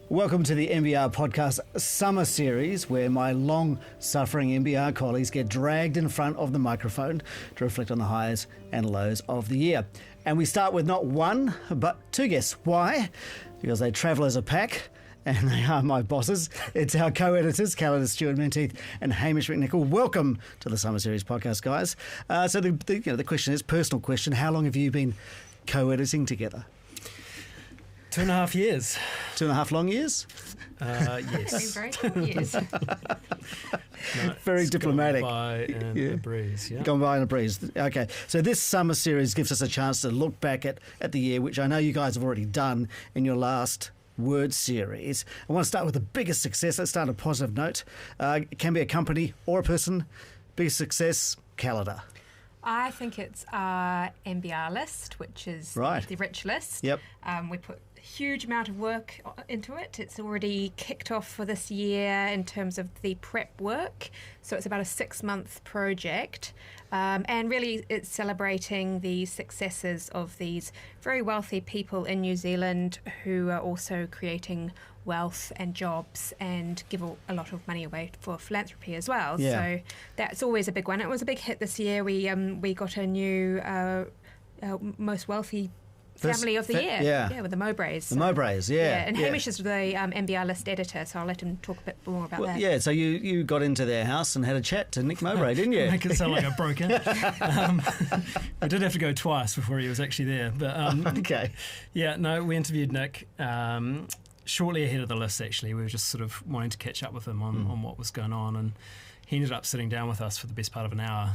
Welcome to the NBR podcast summer series, where my long-suffering NBR colleagues get dragged in front of the microphone to reflect on the highs and lows of the year. And we start with not one, but two guests. Why? Because they travel as a pack, and they are my bosses. It's our co-editors, Calida Stuart-Menteath and Hamish McNicol. Welcome to the summer series podcast, guys. So the question is, personal question, how long have you been co-editing together? 2.5 years. 2.5 long years? Yes. Very long years. No, very diplomatic. Gone by in a breeze, yeah. Gone by in a breeze. Okay, so this summer series gives us a chance to look back at the year, which I know you guys have already done in your last word series. I want to start with the biggest success. Let's start on a positive note. It can be a company or a person. Biggest success, Calida. I think it's our NBR list, which is the rich list. Yep. We put a huge amount of work into it. It's already kicked off for this year in terms of the prep work. So it's about a 6-month project. And really it's celebrating the successes of these very wealthy people in New Zealand who are also creating wealth and jobs and give a lot of money away for philanthropy as well. Yeah. So that's always a big one. It was a big hit this year. We got a new most wealthy family of the year. Yeah, with the Mowbrays. The Mowbrays, yeah. And Hamish is the NBR list editor, so I'll let him talk a bit more about that. Yeah, so you got into their house and had a chat to Nick Mowbray, didn't you? Make it sound like I broke in. I did have to go twice before he was actually there. But okay. Yeah, no, we interviewed Nick shortly ahead of the list, actually. We were just sort of wanting to catch up with him on what was going on, and he ended up sitting down with us for the best part of an hour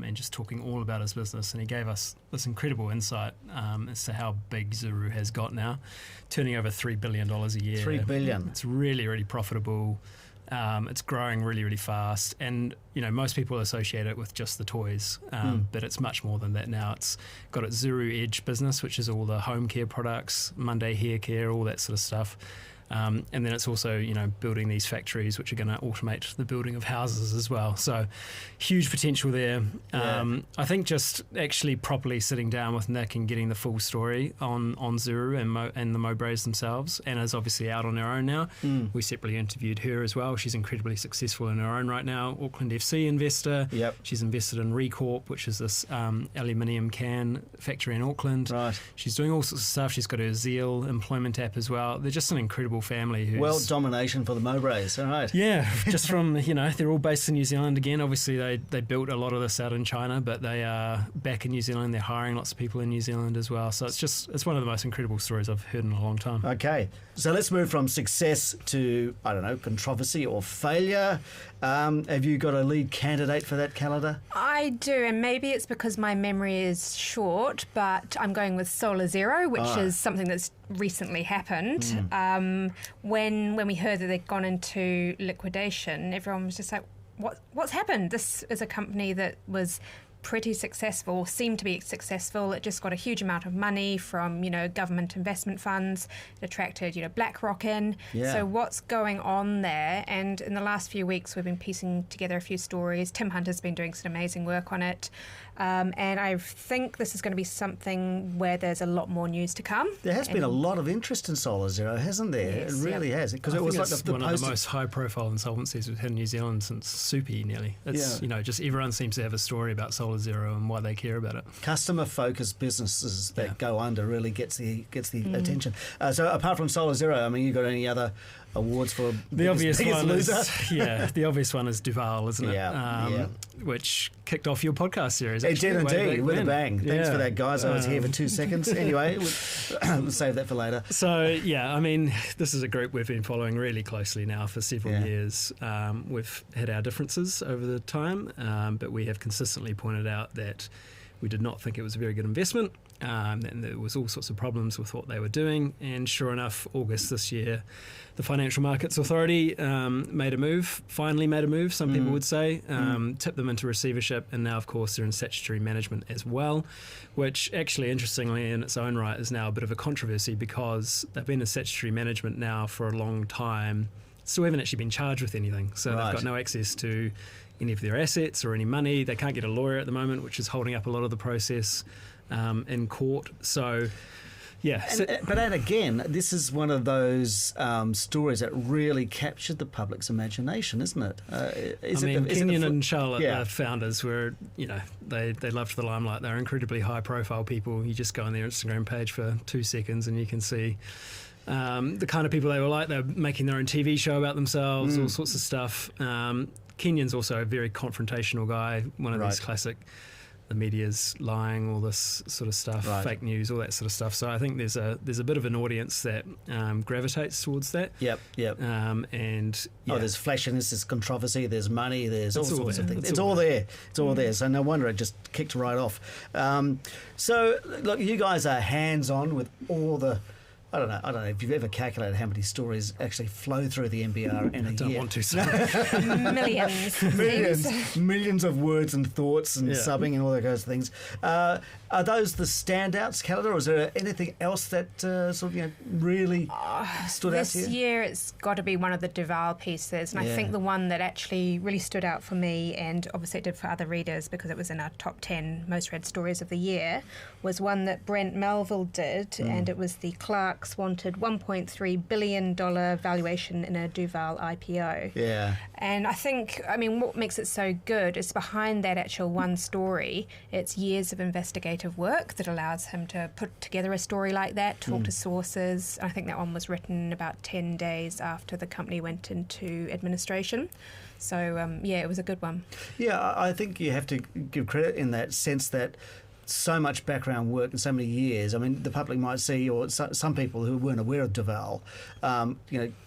and just talking all about his business. And he gave us this incredible insight as to how big Zuru has got now, turning over $3 billion a year. $3 billion. It's really, really profitable. It's growing really, really fast. And, you know, most people associate it with just the toys, but it's much more than that now. It's got its Zuru Edge business, which is all the home care products, Monday hair care, all that sort of stuff. And then it's also, you know, building these factories which are going to automate the building of houses as well. So huge potential there. I think just actually properly sitting down with Nick and getting the full story on Zuru and the Mowbrays themselves, and is obviously out on her own now. We separately interviewed her as well. She's incredibly successful in her own right now. Auckland FC investor. Yep. She's invested in Recorp, which is this aluminium can factory in Auckland. Right. She's doing all sorts of stuff. She's got her Zeal employment app as well. They're just an incredible family. World domination for the Mowbrays, all right. Yeah, just from, you know, they're all based in New Zealand again. Obviously, they built a lot of this out in China, but they are back in New Zealand. They're hiring lots of people in New Zealand as well. So it's one of the most incredible stories I've heard in a long time. Okay, so let's move from success to, I don't know, controversy or failure. Have you got a lead candidate for that, Calida? I do, and maybe it's because my memory is short, but I'm going with Solar Zero, which is something that's recently happened. When we heard that they'd gone into liquidation, everyone was just like, what's happened? This is a company that was pretty successful, seemed to be successful. It just got a huge amount of money from, you know, government investment funds. It attracted, you know, BlackRock in. Yeah. So what's going on there? And in the last few weeks, we've been piecing together a few stories. Tim Hunter's been doing some amazing work on it. And I think this is going to be something where there's a lot more news to come. There has been a lot of interest in Solar Zero, hasn't there? Yes, it really has. Because it was like one of the most high-profile insolvencies we've had in New Zealand since Soupy, nearly. It's, you know, just everyone seems to have a story about Solar Zero and why they care about it. Customer-focused businesses that go under really gets the attention. So apart from Solar Zero, I mean, you got any other awards for the obvious one? Loser? The obvious one is Duval, isn't it? Yeah. Which kicked off your podcast series. It did indeed, with a bang. Thanks for that, guys. I was here for 2 seconds. Anyway, we'll save that for later. So, yeah, I mean, this is a group we've been following really closely now for several years. We've had our differences over the time, but we have consistently pointed out that we did not think it was a very good investment, and there was all sorts of problems with what they were doing. And sure enough, August this year, the Financial Markets Authority finally made a move, some people would say, tipped them into receivership, and now, of course, they're in statutory management as well, which actually, interestingly, in its own right, is now a bit of a controversy because they've been in statutory management now for a long time, still haven't actually been charged with anything. So they've got no access to any of their assets or any money. They can't get a lawyer at the moment, which is holding up a lot of the process in court. So Yeah. But then again, this is one of those stories that really captured the public's imagination, isn't it? Kenyon and Charlotte, the founders, were, they loved the limelight. They're incredibly high-profile people. You just go on their Instagram page for 2 seconds and you can see the kind of people they were like. They were making their own TV show about themselves, all sorts of stuff. Kenyon's also a very confrontational guy, one of these classic, the media's lying, all this sort of stuff, fake news, all that sort of stuff. So I think there's a bit of an audience that gravitates towards that. Yep. There's flashiness, there's controversy, there's money, there's all sorts of things. It's all there. It's all there. So no wonder it just kicked right off. So look, you guys are hands-on with all the. I don't know if you've ever calculated how many stories actually flow through the NBR in a year. I don't want to say. Millions of words and thoughts and subbing and all those kinds of things. Are those the standouts, Calida, or is there anything else that really stood out to you? This year it's got to be one of the Duval pieces, and I think the one that actually really stood out for me, and obviously it did for other readers because it was in our top 10 most read stories of the year, was one that Brent Melville did, and it was the Clarks wanted $1.3 billion valuation in a Duval IPO. Yeah. And I think, what makes it so good is behind that actual one story, it's years of investigative work that allows him to put together a story like that, talk to sources. I think that one was written about 10 days after the company went into administration. So, it was a good one. Yeah, I think you have to give credit in that sense that so much background work in so many years. The public might see, or some people who weren't aware of Duval,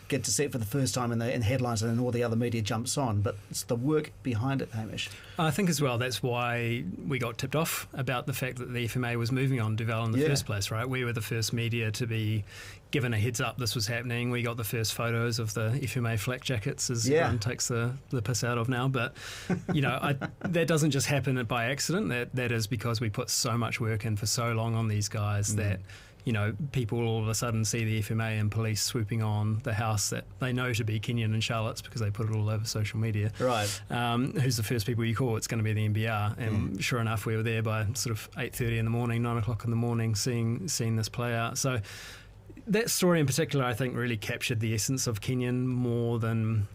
get to see it for the first time in the headlines, and then all the other media jumps on. But it's the work behind it, Hamish. I think as well that's why we got tipped off about the fact that the FMA was moving on Duval in the first place, right? We were the first media to be given a heads up this was happening. We got the first photos of the FMA flak jackets, as everyone takes the piss out of now. But, that doesn't just happen by accident. That is because we put so much work in for so long on these guys that, people all of a sudden see the FMA and police swooping on the house that they know to be Kenyon and Charlotte's because they put it all over social media. Right. Who's the first people you call? It's going to be the NBR. And sure enough, we were there by sort of 8:30 in the morning, 9 o'clock in the morning, seeing this play out. So that story in particular, I think, really captured the essence of Kenyon more than,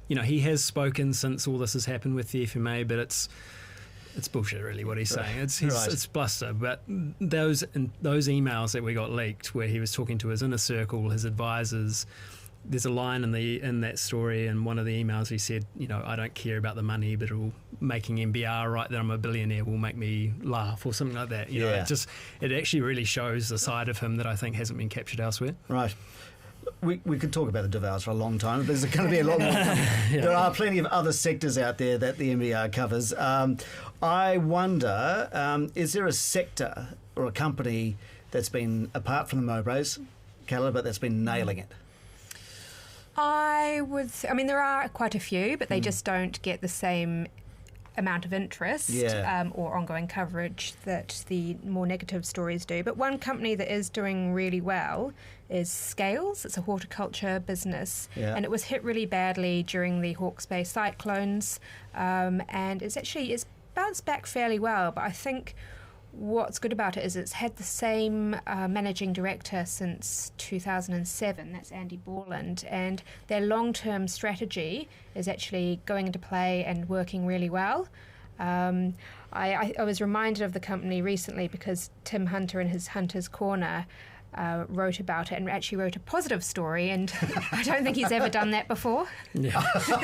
he has spoken since all this has happened with the FMA, but it's bullshit, really, what he's saying. It's bluster. But those emails that we got leaked, where he was talking to his inner circle, his advisors, there's a line in that story, in one of the emails he said, I don't care about the money, but making NBR right that I'm a billionaire will make me laugh, or something like that. It actually really shows the side of him that I think hasn't been captured elsewhere. Right. We could talk about the Duvals for a long time. There's going to be a lot more. There are plenty of other sectors out there that the NBR covers. I wonder, is there a sector or a company that's been, apart from the Mowbrays, Calida, but that's been nailing it? There are quite a few, but they just don't get the same amount of interest or ongoing coverage that the more negative stories do. But one company that is doing really well is Scales. It's a horticulture business, and it was hit really badly during the Hawke's Bay cyclones, and it's bounced back fairly well. But I think what's good about it is it's had the same managing director since 2007, that's Andy Borland, and their long-term strategy is actually going into play and working really well. I was reminded of the company recently because Tim Hunter in his Hunter's Corner wrote about it and actually wrote a positive story, and I don't think he's ever done that before. Yeah. So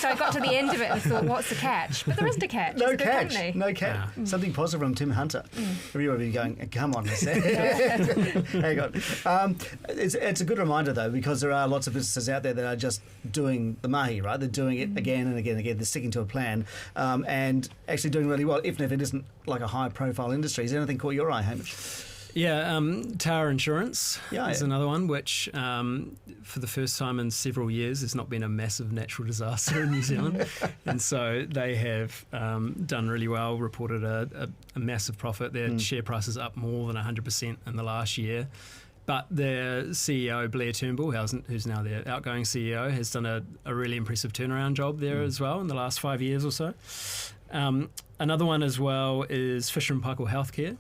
I got to the end of it and thought, what's the catch? But there isn't a catch. No catch. Something positive from Tim Hunter. Everyone would be going, come on, hang on. It's a good reminder, though, because there are lots of businesses out there that are just doing the mahi, right? They're doing it again and again and again. They're sticking to a plan and actually doing really well, even if it isn't like a high-profile industry. Is anything caught your eye, Hamish? Yeah, Tower Insurance is another one, which for the first time in several years has not been a massive natural disaster in New Zealand. And so they have done really well, reported a massive profit. Their share price is up more than 100% in the last year. But their CEO, Blair Turnbull, who's now their outgoing CEO, has done a really impressive turnaround job there as well in the last 5 years or so. Another one as well is Fisher & Paykel Healthcare.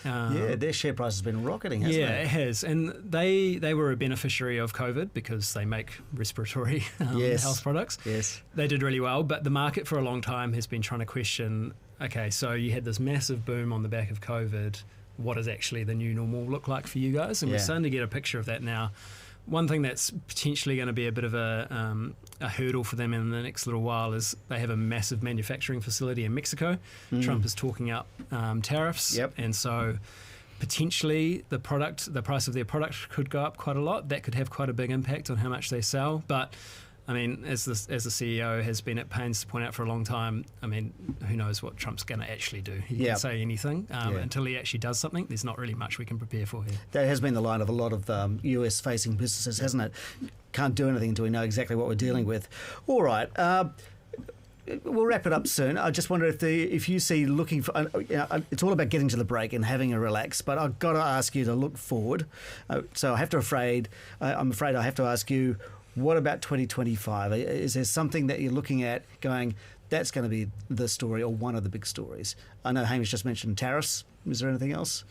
Their share price has been rocketing, hasn't it? Yeah, it has. And they were a beneficiary of COVID because they make respiratory health products. Yes. They did really well, but the market for a long time has been trying to question, okay, so you had this massive boom on the back of COVID. What does actually the new normal look like for you guys? And we're starting to get a picture of that now. One thing that's potentially going to be a bit of a hurdle for them in the next little while is they have a massive manufacturing facility in Mexico. Trump is talking up tariffs, and so potentially the price of their product could go up quite a lot. That could have quite a big impact on how much they sell. But I mean, as the CEO has been at pains to point out for a long time, I mean, who knows what Trump's going to actually do? He can say anything. Until he actually does something, there's not really much we can prepare for here. That has been the line of a lot of US-facing businesses, hasn't it? Can't do anything until we know exactly what we're dealing with. All right. We'll wrap it up soon. I just wonder if you see looking for... it's all about getting to the break and having a relax, but I've got to ask you to look forward. So I'm afraid I have to ask you, what about 2025? Is there something that you're looking at going, that's going to be the story or one of the big stories? I know Hamish just mentioned tariffs. Is there anything else?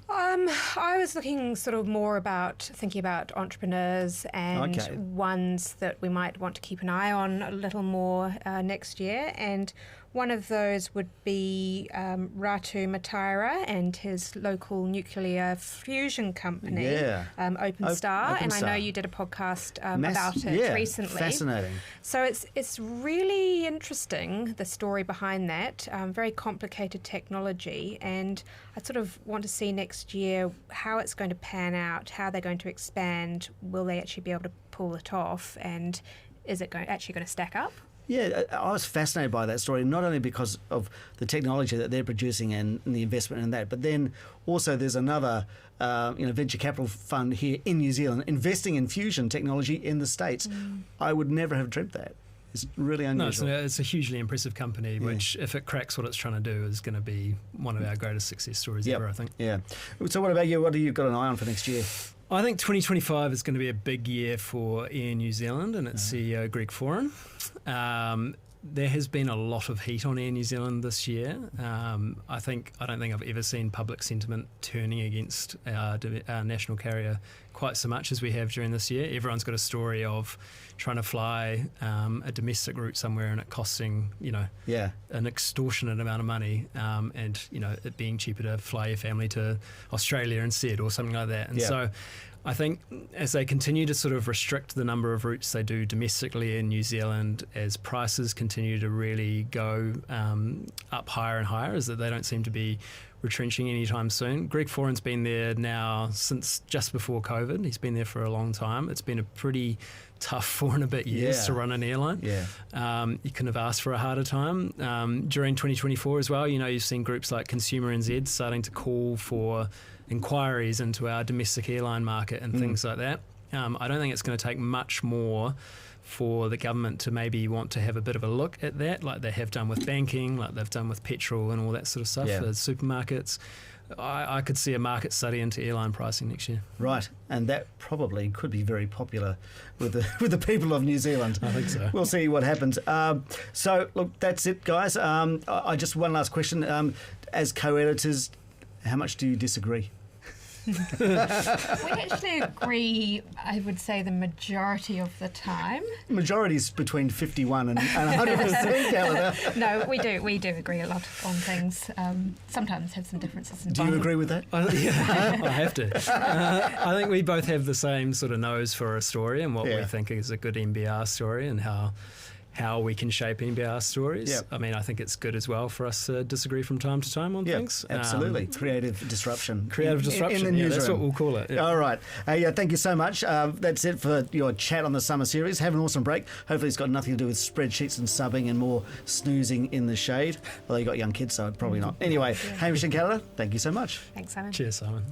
I was looking sort of more thinking about entrepreneurs and ones that we might want to keep an eye on a little more next year. And one of those would be Ratu Mataira and his local nuclear fusion company, OpenStar. And I know you did a podcast about it recently. Fascinating. So it's really interesting, the story behind that. Very complicated technology, and I sort of want to see next year how it's going to pan out, how they're going to expand. Will they actually be able to pull it off, and is it actually going to stack up? Yeah, I was fascinated by that story, not only because of the technology that they're producing and the investment in that, but then also there's another venture capital fund here in New Zealand investing in fusion technology in the States. I would never have dreamt that. It's really unusual. No, it's a hugely impressive company, which, if it cracks what it's trying to do, is going to be one of our greatest success stories ever, I think. Yeah. So what about you? What have you got an eye on for next year? I think 2025 is going to be a big year for Air New Zealand and its CEO, Greg Foran. There has been a lot of heat on Air New Zealand this year. I don't think I've ever seen public sentiment turning against our national carrier quite so much as we have during this year. Everyone's got a story of trying to fly a domestic route somewhere and it costing, an extortionate amount of money, and it being cheaper to fly your family to Australia instead or something like that. And so I think as they continue to sort of restrict the number of routes they do domestically in New Zealand, as prices continue to really go up higher and higher, is that they don't seem to be retrenching anytime soon. Greg Foran's been there now since just before COVID. He's been there for a long time. It's been a pretty tough 4 and a bit years to run an airline. You couldn't have asked for a harder time. During 2024 as well, you've seen groups like Consumer NZ starting to call for inquiries into our domestic airline market and things like that. I don't think it's going to take much more for the government to maybe want to have a bit of a look at that, like they have done with banking, like they've done with petrol and all that sort of stuff, the supermarkets. I could see a market study into airline pricing next year. Right, and that probably could be very popular with the people of New Zealand. I think so. We'll see what happens. So, look, that's it, guys. I just one last question. As co-editors, how much do you disagree? We actually agree, I would say, the majority of the time. Majority's between 51 and 100%, Calida. No, we do agree a lot on things. Sometimes have some differences in Do you agree with that? I have to. I think we both have the same sort of nose for a story and what we think is a good NBR story and how we can shape NBR stories. I mean, I think it's good as well for us to disagree from time to time on things. Absolutely. Creative disruption. In the newsroom. That's what we'll call it. All right. Thank you so much. That's it for your chat on the summer series. Have an awesome break. Hopefully it's got nothing to do with spreadsheets and subbing and more snoozing in the shade. Although you've got young kids, so probably not. Anyway, Hamish and Calida, thank you so much. Thanks, Simon. Cheers, Simon.